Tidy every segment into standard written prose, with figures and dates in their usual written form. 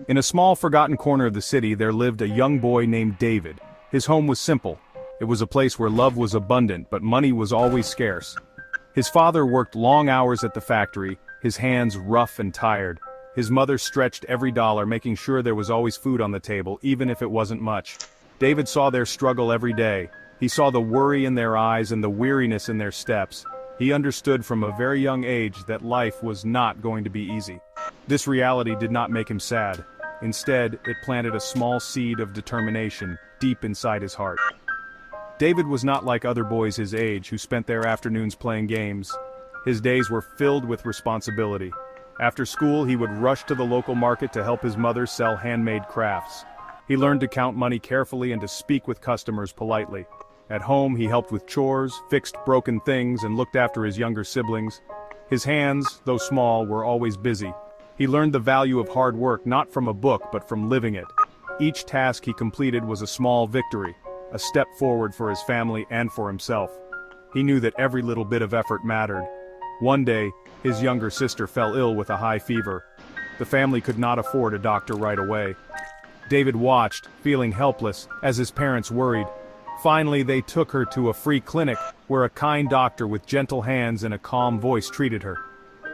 In a small forgotten corner of the city there lived a young boy named David. His home was simple. It was a place where love was abundant but money was always scarce. His father worked long hours at the factory, his hands rough and tired. His mother stretched every dollar, making sure there was always food on the table, even if it wasn't much. David saw their struggle every day. He saw the worry in their eyes and the weariness in their steps. He understood from a very young age that life was not going to be easy. This reality did not make him sad. Instead, it planted a small seed of determination deep inside his heart. David was not like other boys his age who spent their afternoons playing games. His days were filled with responsibility. After school, he would rush to the local market to help his mother sell handmade crafts. He learned to count money carefully and to speak with customers politely. At home, he helped with chores, fixed broken things, and looked after his younger siblings. His hands, though small, were always busy. He learned the value of hard work not from a book but from living it. Each task he completed was a small victory, a step forward for his family and for himself. He knew that every little bit of effort mattered. One day, his younger sister fell ill with a high fever. The family could not afford a doctor right away. David watched, feeling helpless, as his parents worried. Finally, they took her to a free clinic, where a kind doctor with gentle hands and a calm voice treated her.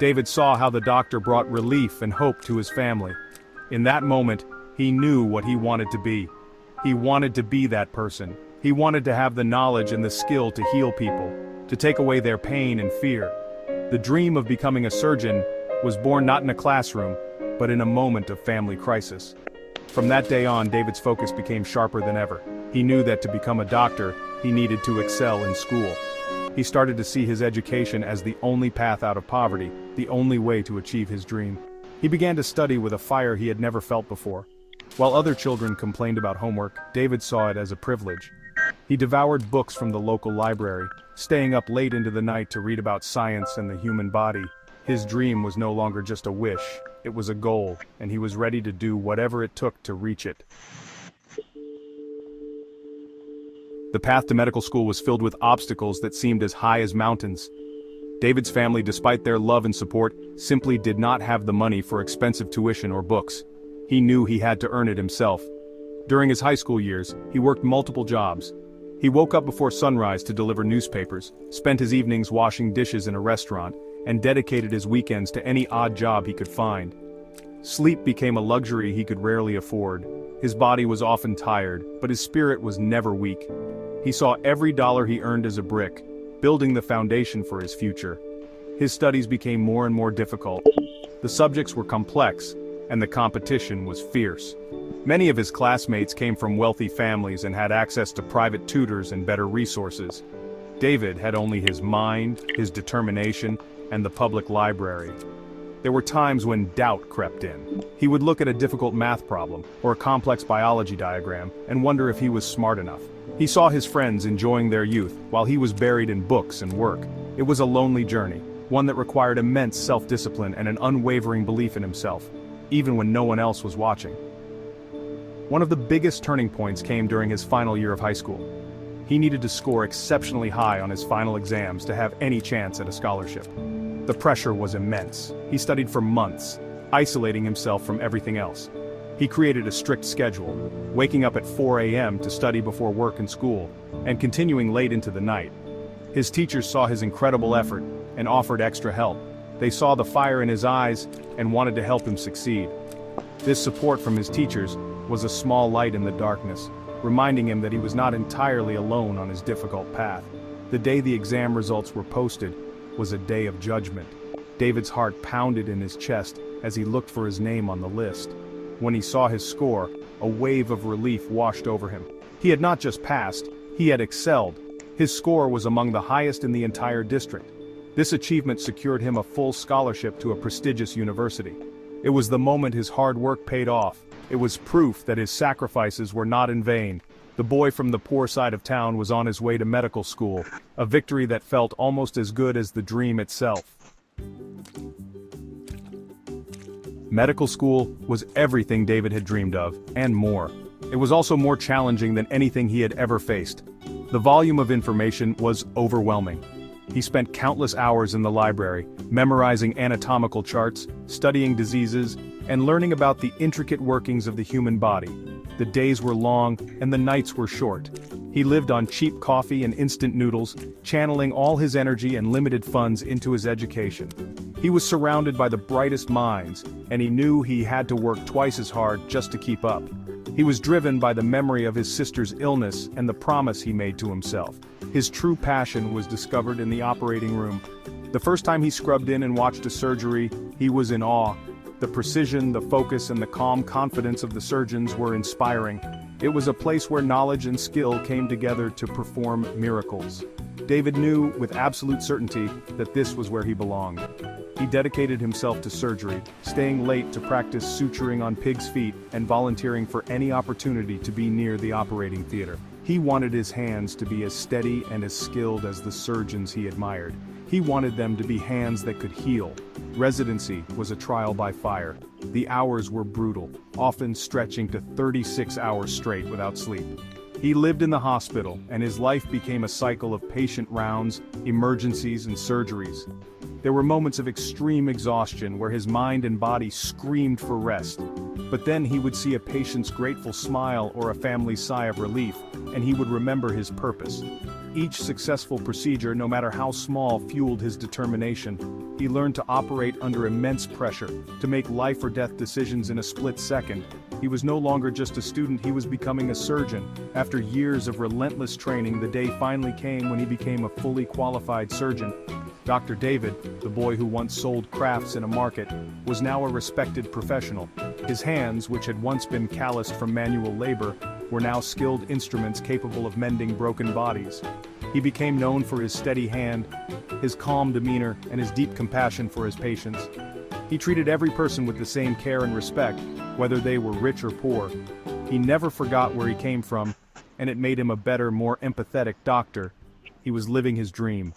David saw how the doctor brought relief and hope to his family. In that moment, he knew what he wanted to be. He wanted to be that person. He wanted to have the knowledge and the skill to heal people, to take away their pain and fear. The dream of becoming a surgeon was born not in a classroom, but in a moment of family crisis. From that day on, David's focus became sharper than ever. He knew that to become a doctor, he needed to excel in school. He started to see his education as the only path out of poverty, the only way to achieve his dream. He began to study with a fire he had never felt before. While other children complained about homework, David saw it as a privilege. He devoured books from the local library, staying up late into the night to read about science and the human body. His dream was no longer just a wish, it was a goal, and he was ready to do whatever it took to reach it. The path to medical school was filled with obstacles that seemed as high as mountains. David's family, despite their love and support, simply did not have the money for expensive tuition or books. He knew he had to earn it himself. During his high school years, he worked multiple jobs. He woke up before sunrise to deliver newspapers, spent his evenings washing dishes in a restaurant, and dedicated his weekends to any odd job he could find. Sleep became a luxury he could rarely afford. His body was often tired, but his spirit was never weak. He saw every dollar he earned as a brick, building the foundation for his future. His studies became more and more difficult. The subjects were complex, and the competition was fierce. Many of his classmates came from wealthy families and had access to private tutors and better resources. David had only his mind, his determination, and the public library. There were times when doubt crept in. He would look at a difficult math problem, or a complex biology diagram, and wonder if he was smart enough. He saw his friends enjoying their youth, while he was buried in books and work. It was a lonely journey, one that required immense self-discipline and an unwavering belief in himself, even when no one else was watching. One of the biggest turning points came during his final year of high school. He needed to score exceptionally high on his final exams to have any chance at a scholarship. The pressure was immense. He studied for months, isolating himself from everything else. He created a strict schedule, waking up at 4 a.m. to study before work and school, and continuing late into the night. His teachers saw his incredible effort and offered extra help. They saw the fire in his eyes and wanted to help him succeed. This support from his teachers was a small light in the darkness, reminding him that he was not entirely alone on his difficult path. The day the exam results were posted was a day of judgment. David's heart pounded in his chest as he looked for his name on the list. When he saw his score, a wave of relief washed over him. He had not just passed, he had excelled. His score was among the highest in the entire district. This achievement secured him a full scholarship to a prestigious university. It was the moment his hard work paid off. It was proof that his sacrifices were not in vain. The boy from the poor side of town was on his way to medical school, a victory that felt almost as good as the dream itself. Medical school was everything David had dreamed of, and more. It was also more challenging than anything he had ever faced. The volume of information was overwhelming. He spent countless hours in the library, memorizing anatomical charts, studying diseases, and learning about the intricate workings of the human body. The days were long, and the nights were short. He lived on cheap coffee and instant noodles, channeling all his energy and limited funds into his education. He was surrounded by the brightest minds, and he knew he had to work twice as hard just to keep up. He was driven by the memory of his sister's illness and the promise he made to himself. His true passion was discovered in the operating room. The first time he scrubbed in and watched a surgery, he was in awe. The precision, the focus, and the calm confidence of the surgeons were inspiring. It was a place where knowledge and skill came together to perform miracles. David knew with absolute certainty that this was where he belonged. He dedicated himself to surgery, staying late to practice suturing on pigs' feet and volunteering for any opportunity to be near the operating theater. He wanted his hands to be as steady and as skilled as the surgeons he admired. He wanted them to be hands that could heal. Residency was a trial by fire. The hours were brutal, often stretching to 36 hours straight without sleep. He lived in the hospital, and his life became a cycle of patient rounds, emergencies, and surgeries. There were moments of extreme exhaustion where his mind and body screamed for rest. But then he would see a patient's grateful smile or a family's sigh of relief, and he would remember his purpose. Each successful procedure, no matter how small, fueled his determination. He learned to operate under immense pressure, to make life or death decisions in a split second. He was no longer just a student, he was becoming a surgeon. After years of relentless training, the day finally came when he became a fully qualified surgeon. Dr. David, the boy who once sold crafts in a market, was now a respected professional. His hands, which had once been calloused from manual labor, were now skilled instruments capable of mending broken bodies. He became known for his steady hand, his calm demeanor, and his deep compassion for his patients. He treated every person with the same care and respect, whether they were rich or poor. He never forgot where he came from, and it made him a better, more empathetic doctor. He was living his dream.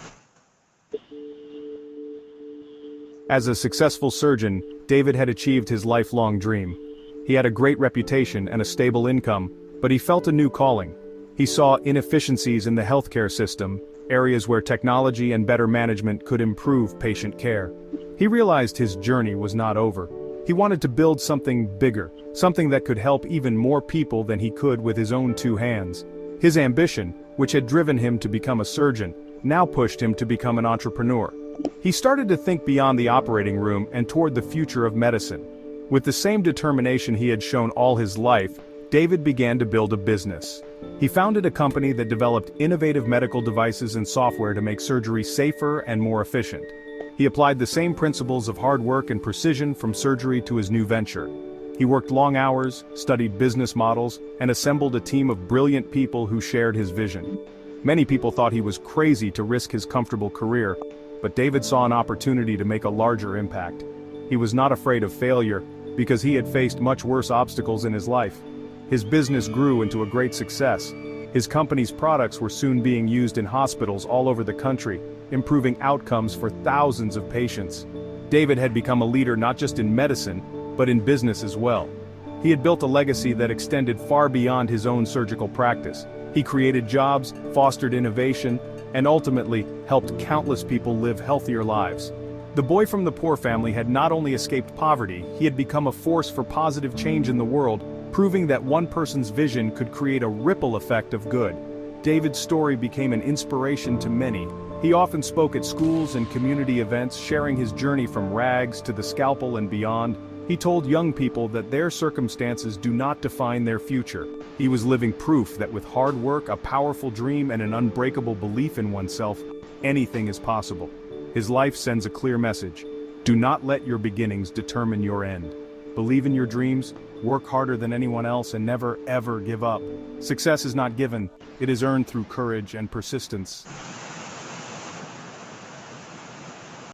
As a successful surgeon, David had achieved his lifelong dream. He had a great reputation and a stable income, but he felt a new calling. He saw inefficiencies in the healthcare system, areas where technology and better management could improve patient care. He realized his journey was not over. He wanted to build something bigger, something that could help even more people than he could with his own two hands. His ambition, which had driven him to become a surgeon, now pushed him to become an entrepreneur. He started to think beyond the operating room and toward the future of medicine. With the same determination he had shown all his life, David began to build a business. He founded a company that developed innovative medical devices and software to make surgery safer and more efficient. He applied the same principles of hard work and precision from surgery to his new venture. He worked long hours, studied business models, and assembled a team of brilliant people who shared his vision. Many people thought he was crazy to risk his comfortable career, but David saw an opportunity to make a larger impact. He was not afraid of failure, because he had faced much worse obstacles in his life. His business grew into a great success. His company's products were soon being used in hospitals all over the country, improving outcomes for thousands of patients. David had become a leader not just in medicine, but in business as well. He had built a legacy that extended far beyond his own surgical practice. He created jobs, fostered innovation, and ultimately helped countless people live healthier lives. The boy from the poor family had not only escaped poverty, he had become a force for positive change in the world, proving that one person's vision could create a ripple effect of good. David's story became an inspiration to many. He often spoke at schools and community events, sharing his journey from rags to the scalpel and beyond. He told young people that their circumstances do not define their future. He was living proof that with hard work, a powerful dream, and an unbreakable belief in oneself, anything is possible. His life sends a clear message. Do not let your beginnings determine your end. Believe in your dreams, work harder than anyone else, and never, ever give up. Success is not given, it is earned through courage and persistence.